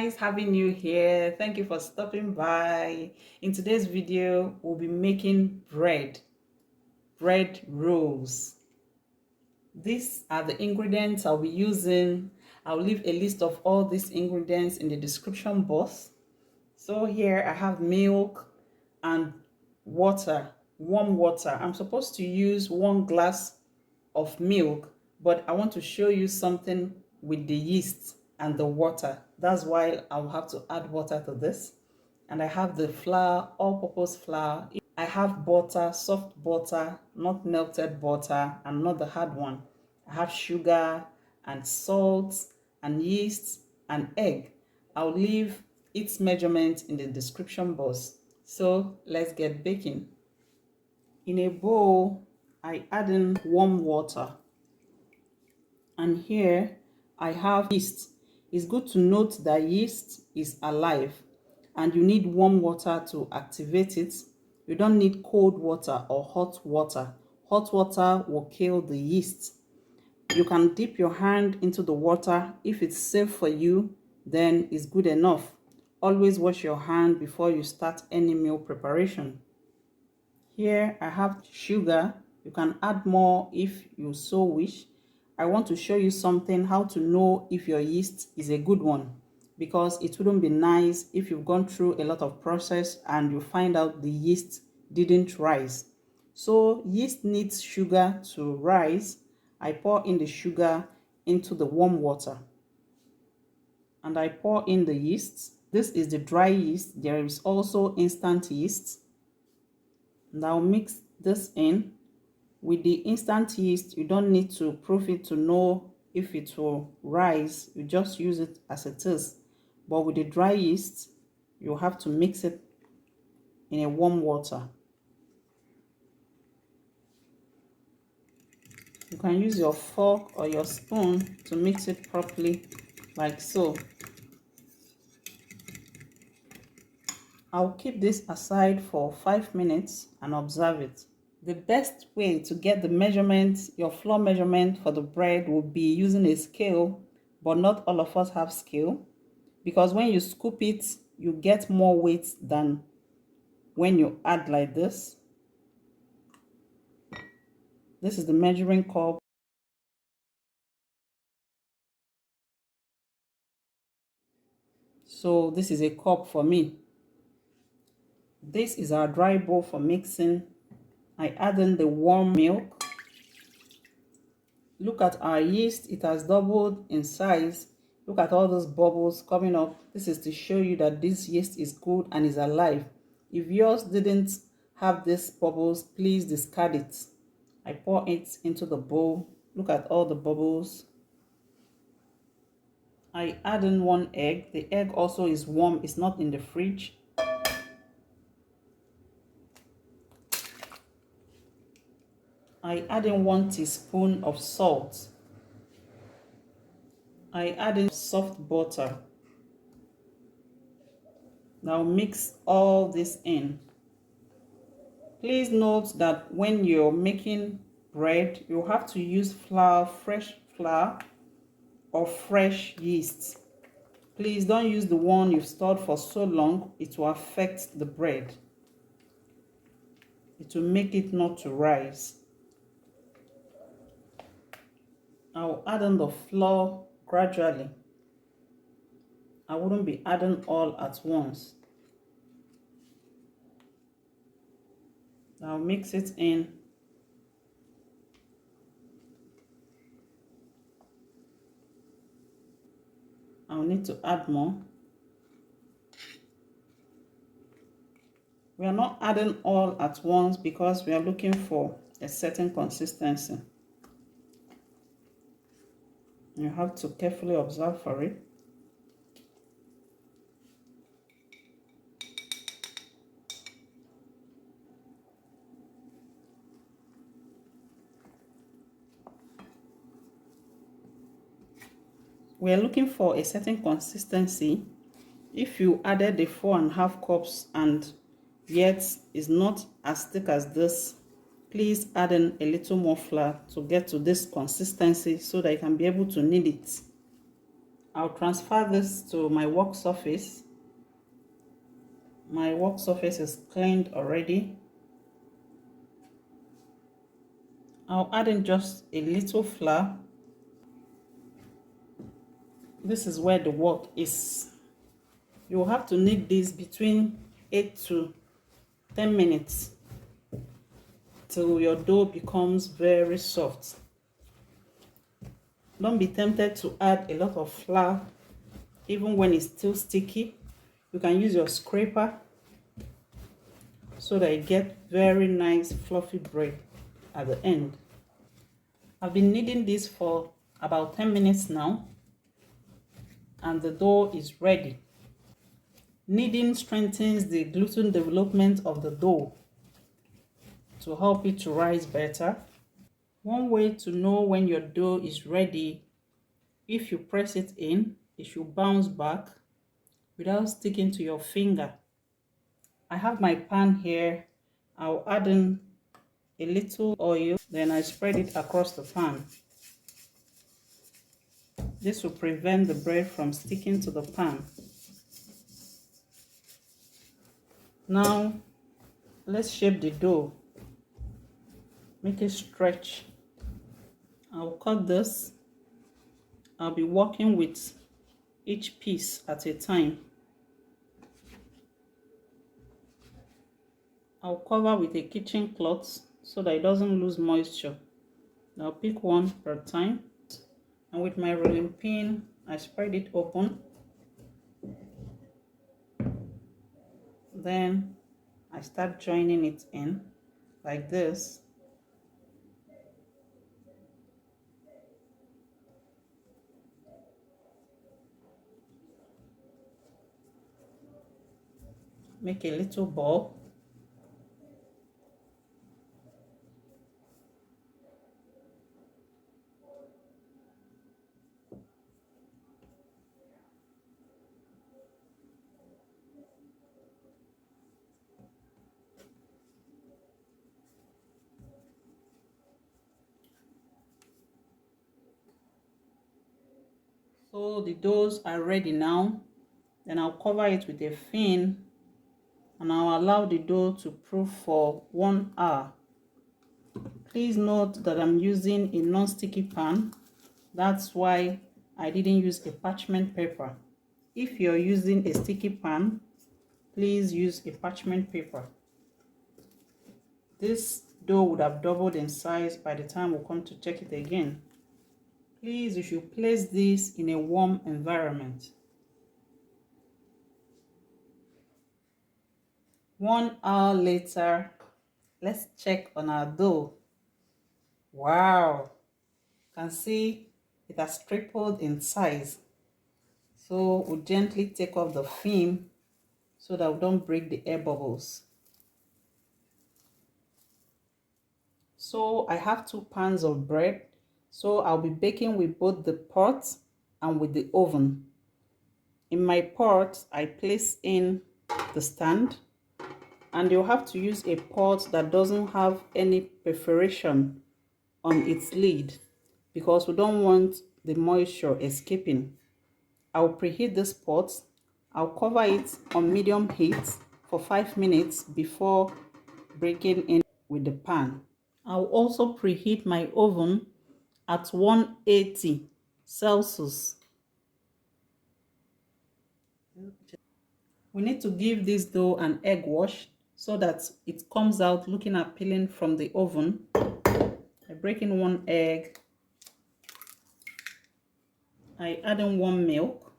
nice having you here. Thank you for stopping by. In today's video, we'll be making bread rolls. These are the ingredients I'll be using. I'll leave a list of all these ingredients in the description box. So here I have milk and water, warm water. I'm supposed to use 1 glass of milk, but I want to show you something with the yeast and the water. That's why I'll have to add water to this. And I have the flour, all-purpose flour. I have butter, soft butter, not melted butter and not the hard one. I have sugar and salt and yeast and egg. I'll leave its measurement in the description box. So let's get baking. In a bowl, I add in warm water. And here I have yeast. It's good to note that yeast is alive and you need warm water to activate it. You don't need cold water or hot water. Hot water will kill the yeast. You can dip your hand into the water. If it's safe for you, then it's good enough. Always wash your hand before you start any meal preparation. Here I have sugar. You can add more if you so wish. I want to show you something, how to know if your yeast is a good one, because it wouldn't be nice if you've gone through a lot of process and you find out the yeast didn't rise. So yeast needs sugar to rise. I pour in the sugar into the warm water and I pour in the yeast. This is the dry yeast. There is also instant yeast. Now mix this in. With the instant yeast, you don't need to proof it to know if it will rise. You just use it as it is. But with the dry yeast, you have to mix it in a warm water. You can use your fork or your spoon to mix it properly, like so. I'll keep this aside for 5 minutes and observe it. The best way to get the measurement, your flour measurement for the bread, will be using a scale, but not all of us have scale, because when you scoop it, you get more weight than when you add like this. This is the measuring cup. So this is a cup for me. This is our dry bowl for mixing. I add in the warm milk. Look at our yeast, it has doubled in size. Look at all those bubbles coming up. This is to show you that this yeast is good and is alive. If yours didn't have these bubbles, please discard it. I pour it into the bowl. Look at all the bubbles. I add in 1 egg. The egg also is warm, it's not in the fridge. I add in 1 teaspoon of salt. I add in soft butter. Now mix all this in. Please note that when you're making bread, you have to use flour, fresh flour or fresh yeast. Please don't use the one you've stored for so long. It will affect the bread. It will make it not to rise. I'll add in the flour gradually. I wouldn't be adding all at once. I'll mix it in. I'll need to add more. We are not adding all at once because we are looking for a certain consistency. You have to carefully observe for it. We are looking for a certain consistency. If you added the 4.5 cups and yet is not as thick as this, please add in a little more flour to get to this consistency so that you can be able to knead it. I'll transfer this to my work surface. My work surface is cleaned already. I'll add in just a little flour. This is where the work is. You will have to knead this between 8 to 10 minutes till your dough becomes very soft. Don't be tempted to add a lot of flour even when it's still sticky. You can use your scraper so that you get very nice fluffy bread at the end. I've been kneading this for about 10 minutes now, and the dough is ready. Kneading strengthens the gluten development of the dough to help it to rise better. One way to know when your dough is ready, if you press it in, it should bounce back without sticking to your finger. I have my pan here. I'll add in a little oil, then I spread it across the pan. This will prevent the bread from sticking to the pan. Now, let's shape the dough. Make it stretch. I'll cut this. I'll be working with each piece at a time. I'll cover with a kitchen cloth so that it doesn't lose moisture. I'll pick one per time. And with my rolling pin, I spread it open. Then I start joining it in like this. Make a little ball. So the doughs are ready now. Then I'll cover it with a fin and I'll allow the dough to proof for 1 hour. Please note that I'm using a non-sticky pan. That's why I didn't use a parchment paper. If you're using a sticky pan, please use a parchment paper. This dough would have doubled in size by the time we come to check it again. Please, you should place this in a warm environment. 1 hour later, let's check on our dough. Wow, you can see it has tripled in size. So we'll gently take off the film so that we don't break the air bubbles. So I have 2 pans of bread. So I'll be baking with both the pot and with the oven. In my pot, I place in the stand, and you'll have to use a pot that doesn't have any perforation on its lid because we don't want the moisture escaping. I'll preheat this pot. I'll cover it on medium heat for 5 minutes before breaking in with the pan. I'll also preheat my oven at 180 Celsius. We need to give this dough an egg wash so that it comes out looking appealing from the oven. I break in 1 egg. I add in 1 milk.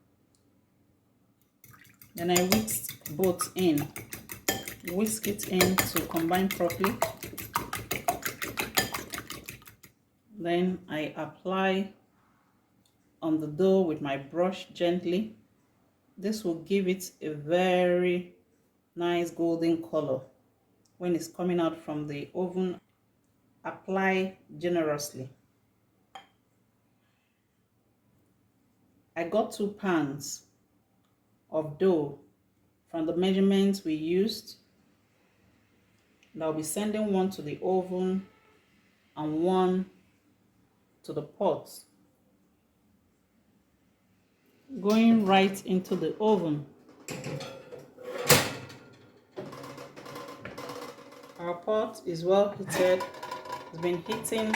Then I whisk both in. Whisk it in to combine properly. Then I apply on the dough with my brush gently. This will give it a very nice golden color when it's coming out from the oven. Apply generously. I got 2 pans of dough from the measurements we used. And I'll be sending one to the oven and one to the pot. going right into the oven. Our pot is well heated. It's been heating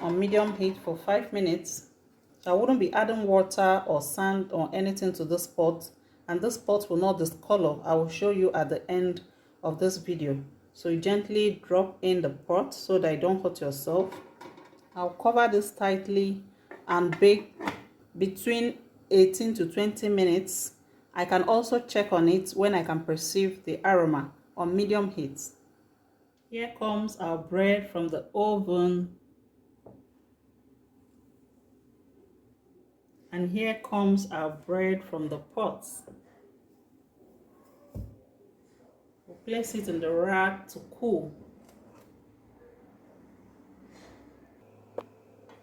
on medium heat for 5 minutes. So I wouldn't be adding water or sand or anything to this pot, and this pot will not discolor. I will show you at the end of this video. So you gently drop in the pot so that you don't hurt yourself. I'll cover this tightly and bake between 18 to 20 minutes. I can also check on it when I can perceive the aroma on medium heat. Here comes our bread from the oven. And here comes our bread from the pot. We'll place it in the rack to cool.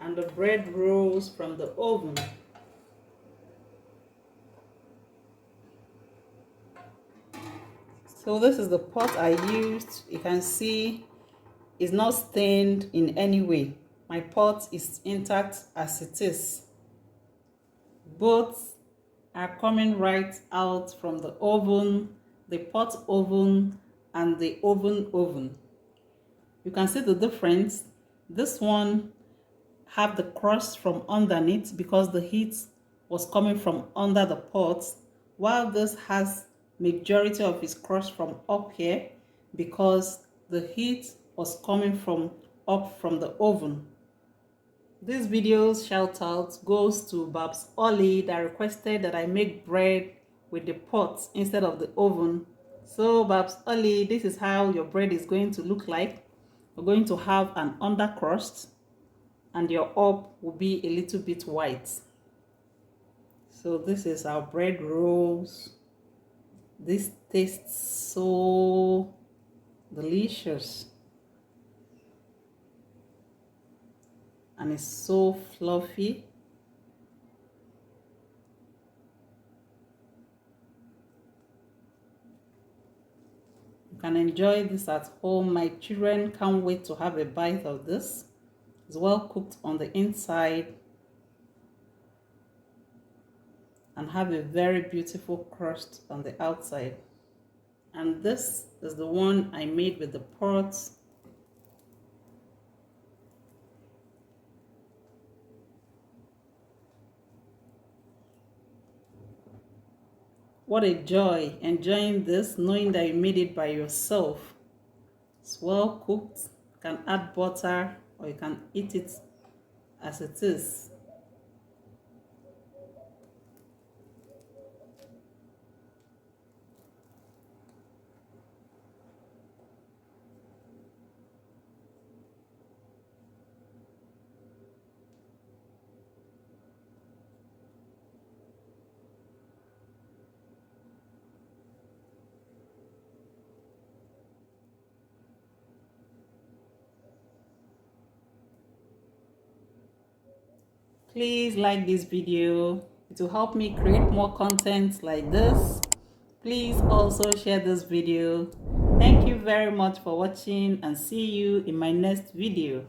And the bread rolls from the oven. So this is the pot I used. You can see it's not stained in any way. My pot is intact as it is. Both are coming right out from the oven, the pot oven and the oven. You can see the difference. This one have the crust from underneath because the heat was coming from under the pot, while this has majority of its crust from up here because the heat was coming from up from the oven. This video's shout out goes to Babs Ollie that requested that I make bread with the pot instead of the oven. So Babs Ollie, this is how your bread is going to look like. You're going to have an under crust and your up will be a little bit white. So this is our bread rolls. This tastes so delicious. And it's so fluffy. You can enjoy this at home. My children can't wait to have a bite of this. It's well cooked on the inside and have a very beautiful crust on the outside. And this is the one I made with the pot. What a joy enjoying this, knowing that you made it by yourself. It's well cooked. You can add butter or you can eat it as it is. Please like this video. It will help me create more content like this. Please also share this video. Thank you very much for watching and see you in my next video.